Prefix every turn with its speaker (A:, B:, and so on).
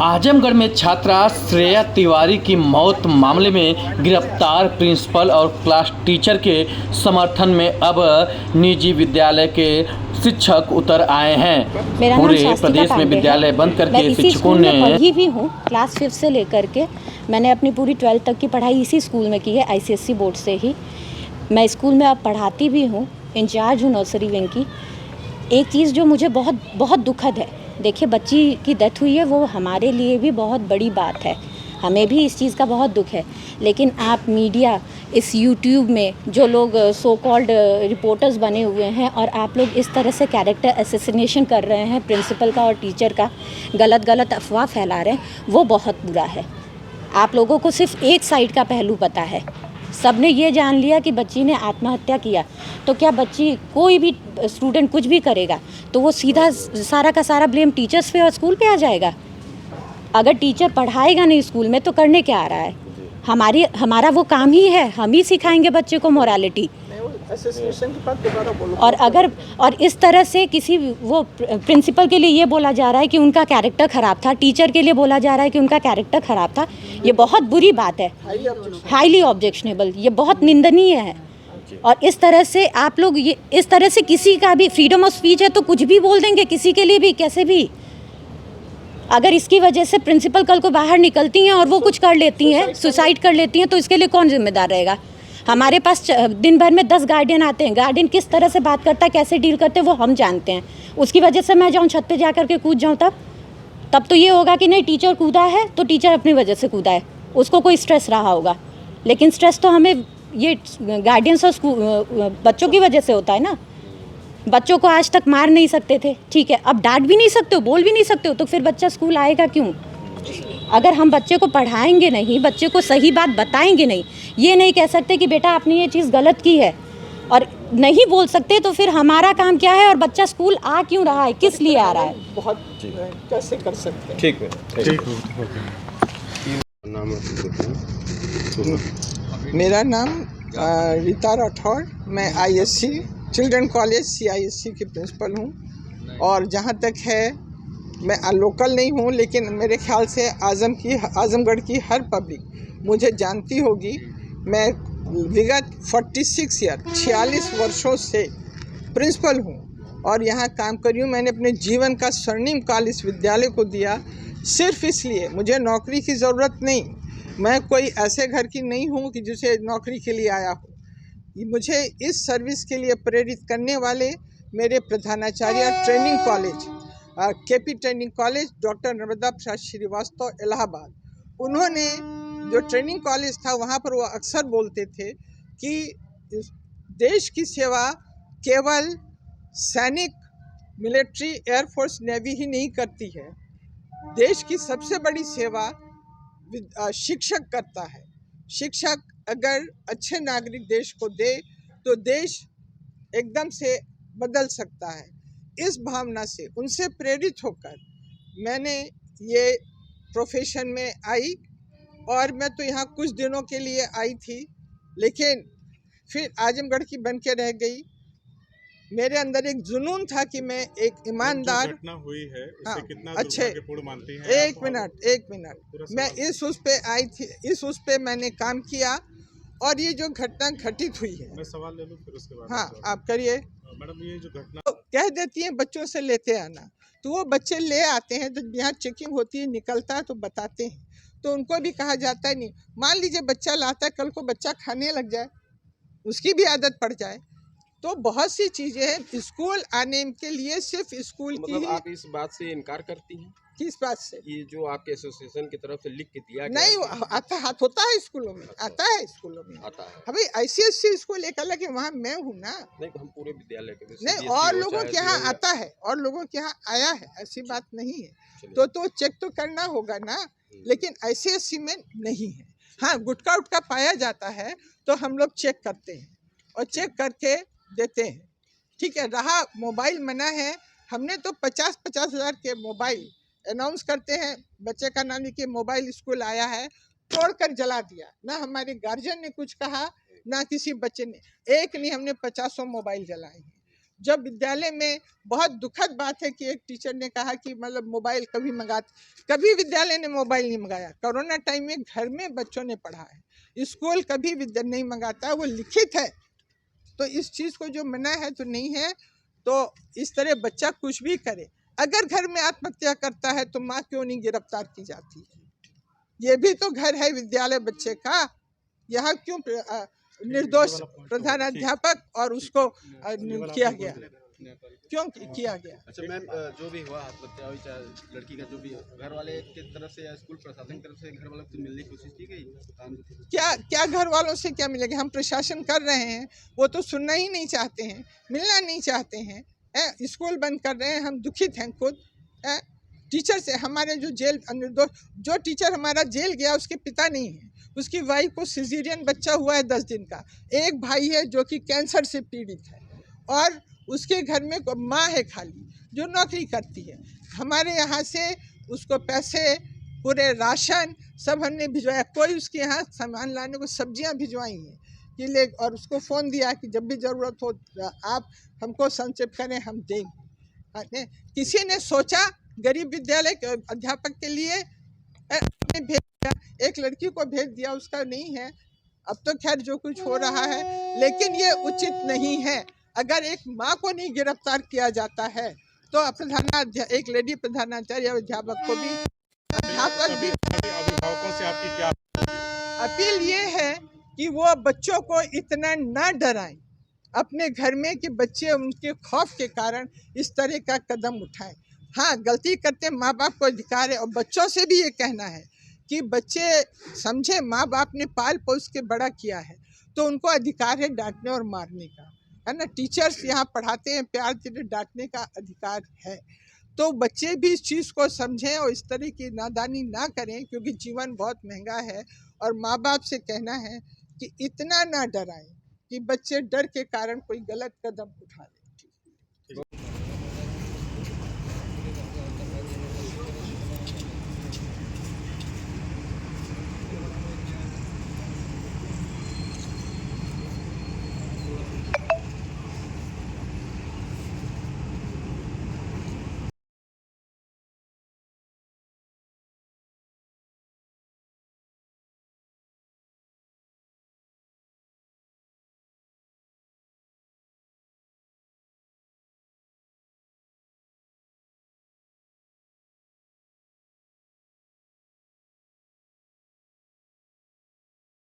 A: आजमगढ़ में छात्रा श्रेया तिवारी की मौत मामले में गिरफ्तार प्रिंसिपल और क्लास टीचर के समर्थन में अब निजी विद्यालय के शिक्षक उतर आए हैं। पूरे प्रदेश में विद्यालय बंद करके शिक्षकों ने
B: पढ़ी भी हूँ। क्लास 5 से लेकर के मैंने अपनी पूरी 12th तक की पढ़ाई इसी स्कूल में की है, ICSE बोर्ड से ही। मैं स्कूल में अब पढ़ाती भी हूँ, इंचार्ज हूँ नर्सरी विंग की। एक चीज़ जो मुझे बहुत बहुत दुखद है, देखिए बच्ची की डेथ हुई है, वो हमारे लिए भी बहुत बड़ी बात है, हमें भी इस चीज़ का बहुत दुख है। लेकिन आप मीडिया, इस YouTube में जो लोग सो कॉल्ड रिपोर्टर्स बने हुए हैं और आप लोग इस तरह से कैरेक्टर असैसिनेशन कर रहे हैं प्रिंसिपल का और टीचर का, गलत अफवाह फैला रहे हैं, वो बहुत बुरा है। आप लोगों को सिर्फ एक साइड का पहलू पता है। सबने ये जान लिया कि बच्ची ने आत्महत्या किया, तो क्या बच्ची, कोई भी स्टूडेंट कुछ भी करेगा तो वो सीधा सारा का सारा ब्लेम टीचर्स पे और स्कूल पे आ जाएगा। अगर टीचर पढ़ाएगा नहीं स्कूल में तो करने क्या आ रहा है? हमारा वो काम ही है, हम ही सिखाएंगे बच्चे को मोरालिटी। और इस तरह से किसी वो प्रिंसिपल के लिए ये बोला जा रहा है कि उनका कैरेक्टर ख़राब था, टीचर के लिए बोला जा रहा है कि उनका कैरेक्टर ख़राब था। ये बहुत बुरी बात है, हाईली ऑब्जेक्शनेबल, ये बहुत निंदनीय है। और इस तरह से आप लोग ये इस तरह से किसी का भी फ्रीडम ऑफ स्पीच है तो कुछ भी बोल देंगे किसी के लिए भी, कैसे भी। अगर इसकी वजह से प्रिंसिपल कल को बाहर निकलती हैं और वो कुछ कर लेती हैं, सुसाइड कर लेती हैं, तो इसके लिए कौन जिम्मेदार रहेगा? हमारे पास दिन भर में 10 गार्डियन आते हैं, गार्डियन किस तरह से बात करता है, कैसे डील करते हैं, वो हम जानते हैं। उसकी वजह से मैं जाऊँ छत पे जा कर के कूद जाऊँ, तब तो ये होगा कि नहीं, टीचर कूदा है तो टीचर अपनी वजह से कूदा है, उसको कोई स्ट्रेस रहा होगा। लेकिन स्ट्रेस तो हमें ये गार्डियंस और बच्चों की वजह से होता है ना। बच्चों को आज तक मार नहीं सकते थे, ठीक है, अब डांट भी नहीं सकते हो, बोल भी नहीं सकते हो, तो फिर बच्चा स्कूल आएगा क्यों? अगर हम बच्चे को पढ़ाएंगे नहीं, बच्चे को सही बात बताएंगे नहीं, ये नहीं कह सकते कि बेटा आपने ये चीज़ गलत की है, और नहीं बोल सकते, तो फिर हमारा काम क्या है? और बच्चा स्कूल आ क्यों रहा है, किस लिए आ रहा है?
C: बहुत कैसे कर सकते हैं?
D: ठीक है,
C: मेरा नाम रीता राठौर, मैं ISC चिल्ड्रन कॉलेज CISC की प्रिंसिपल हूँ। और जहाँ तक है, मैं लोकल नहीं हूँ, लेकिन मेरे ख्याल से आजमगढ़ की हर पब्लिक मुझे जानती होगी। मैं विगत 46 वर्षों से प्रिंसिपल हूँ और यहाँ काम कर रही हूँ। मैंने अपने जीवन का स्वर्णिम काल इस विद्यालय को दिया, सिर्फ इसलिए, मुझे नौकरी की ज़रूरत नहीं, मैं कोई ऐसे घर की नहीं हूँ कि जिसे नौकरी के लिए आया हूँ। मुझे इस सर्विस के लिए प्रेरित करने वाले मेरे प्रधानाचार्य training college, KP training college, doctor Narmada Prasad Shrivastava, Allahabad, उन्होंने जो ट्रेनिंग कॉलेज था वहाँ पर वो अक्सर बोलते थे कि देश की सेवा केवल सैनिक, मिलिट्री, एयरफोर्स, नेवी ही नहीं करती है, देश की सबसे बड़ी सेवा शिक्षक करता है। शिक्षक अगर अच्छे नागरिक देश को दे तो देश एकदम से बदल सकता है। इस भावना से, उनसे प्रेरित होकर मैंने ये प्रोफेशन में आई, और मैं तो यहाँ कुछ दिनों के लिए आई थी, लेकिन फिर आजमगढ़ की बन के रह गई। मेरे अंदर एक जुनून था कि मैं एक ईमानदार,
D: घटना हुई है उसे कितना
C: अच्छे,
D: दुर्भाग्यपूर्ण मानती हैं?
C: एक मिनट, मैं इस उस पे आई थी, इस उस पे मैंने काम किया, और ये जो घटना घटित हुई है,
D: मैं सवाल ले लूं फिर उसके बाद?
C: हाँ आप करिए।
D: मैडम, ये जो घटना
C: तो कह देती हैं बच्चों से लेते आना, तो वो बच्चे ले आते हैं, तो यहाँ चेकिंग होती है, निकलता है तो बताते हैं, तो उनको भी कहा जाता है नहीं। मान लीजिए बच्चा लाता है, कल को बच्चा खाने लग जाए, उसकी भी आदत पड़ जाए, तो बहुत सी चीजें हैं। स्कूल आने के लिए सिर्फ स्कूल की ही,
E: आप इस बात से इनकार करती हैं?
C: किस बात से?
E: ये जो आपके एसोसिएशन की तरफ से लिख के दिया गया
C: नहीं आता, हाथ होता है स्कूलों में, आता है स्कूलों में,
E: आता है।
C: अभी ICSC स्कूल एक अलग है, वहाँ मैं हूँ ना,
E: नहीं, हम पूरे विद्यालय के
C: नहीं, और लोगों के यहाँ आता है, और लोगों के यहाँ आया है, ऐसी बात नहीं है, तो चेक तो करना होगा ना, लेकिन ICSC में नहीं है। हाँ, गुटखा उटका पाया जाता है तो हम लोग चेक करते हैं और चेक करके देते हैं, ठीक है। रहा मोबाइल मना है, हमने तो 50-50 हज़ार के मोबाइल अनाउंस करते हैं, बच्चे का नाम लिखिए, मोबाइल स्कूल आया है, तोड़कर जला दिया। ना हमारे गार्जियन ने कुछ कहा, ना किसी बच्चे ने, एक नहीं, हमने 50 मोबाइल जलाए हैं। जब विद्यालय में बहुत दुखद बात है कि एक टीचर ने कहा कि मतलब मोबाइल कभी विद्यालय ने मोबाइल नहीं मंगाया। कोरोना टाइम में घर में बच्चों ने पढ़ा है, स्कूल कभी विद्यालय नहीं मंगाता, वो लिखित है। तो इस चीज़ को जो मना है तो नहीं है, तो इस तरह बच्चा कुछ भी करे। अगर घर में आत्महत्या करता है तो माँ क्यों नहीं गिरफ्तार की जाती है? ये भी तो घर है विद्यालय बच्चे का। यहाँ क्यों निर्दोष प्रधानाध्यापक और उसको किया गया, क्यों किया गया?
F: अच्छा मैम, जो भी हुआ आत्महत्या हुई, चाहे लड़की का जो भी, घर वाले की तरफ से या स्कूल प्रशासन की तरफ से घर वालों से मिलने की कोशिश की गई?
C: क्या घर वालों से क्या मिलेगा? हम प्रशासन कर रहे हैं, वो तो सुनना ही नहीं चाहते हैं, मिलना नहीं चाहते हैं। स्कूल बंद कर रहे हैं, हम दुखित हैं खुद। टीचर से हमारे जो जेल निर्दोष जो टीचर हमारा जेल गया उसके पिता नहीं है, उसकी वाइफ को सिजेरियन बच्चा हुआ है 10 दिन का। एक भाई है जो कि कैंसर से पीड़ित है और उसके घर में माँ है खाली जो नौकरी करती है। हमारे यहाँ से उसको पैसे, पूरे राशन सब हमने भिजवाया। कोई उसके यहाँ सामान लाने को सब्जियाँ भिजवाई हैं कि ले, और उसको फ़ोन दिया कि जब भी ज़रूरत हो आप हमको संक्षेप करें, हम देंगे। किसी ने सोचा गरीब विद्यालय के अध्यापक के लिए भेज दिया, एक लड़की को भेज दिया, उसका नहीं है। अब तो खैर जो कुछ हो रहा है, लेकिन ये उचित नहीं है। अगर एक माँ को नहीं गिरफ्तार किया जाता है तो एक लेडी प्रधानाचार्य अध्यापक को भी, अध्यापक भी।
D: अभिभावकों से आपकी क्या
C: अपील ये है कि वो बच्चों को इतना ना डराएं अपने घर में कि बच्चे उनके खौफ के कारण इस तरह का कदम उठाएं। हाँ, गलती करते माँ बाप को अधिकार है, और बच्चों से भी ये कहना है कि बच्चे समझे माँ बाप ने पाल पोस के बड़ा किया है तो उनको अधिकार है डांटने और मारने का, है ना। टीचर्स यहाँ पढ़ाते हैं, प्यार से डांटने का अधिकार है। तो बच्चे भी इस चीज़ को समझें और इस तरह की नादानी ना करें, क्योंकि जीवन बहुत महंगा है। और माँ बाप से कहना है कि इतना ना डराएं कि बच्चे डर के कारण कोई गलत कदम उठा लें।